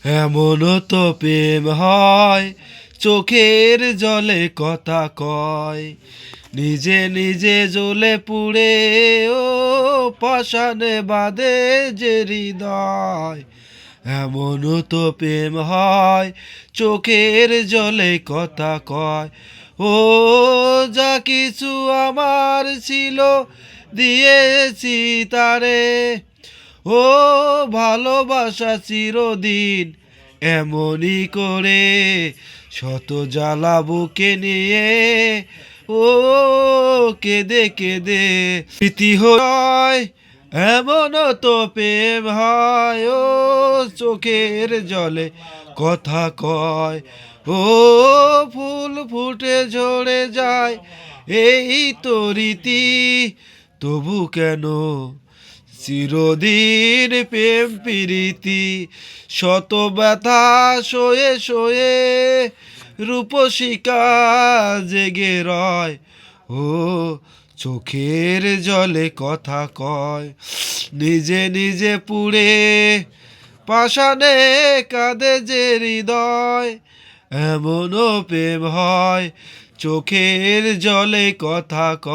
এমনও তো প্রেম হয় চোখের জলে কথা কয়, নিজে নিজে জ্বলে পুড়ে ও পাষাণে বাঁধে যে হৃদয়। এমনও তো প্রেম হয় চোখের জলে কথা কয়, ও যা কিছু আমার ছিল দিয়েছি তারে, ও ভালোবাসা চিরদিন এমনই করে, শত জ্বালা বুকে নিয়ে ও কেঁদে কেঁদে স্মৃতি হয়। এমনও তো প্রেম হয় ও চোখের জলে কথা কয়, ও ফুল ফুটে ঝরে যায় এই তো রীতি, তবু কেন চিরদিন প্রেম প্রীতি, শত ব্যথা সয়ে সয়ে রূপসিকা জেগে রয়, ও চোখের জলে কথা কয়, নিজে নিজে পুড়ে পাষাণে কাঁদে যে হৃদয়। এমনও প্রেম হয় চোখের জলে কথা কয়।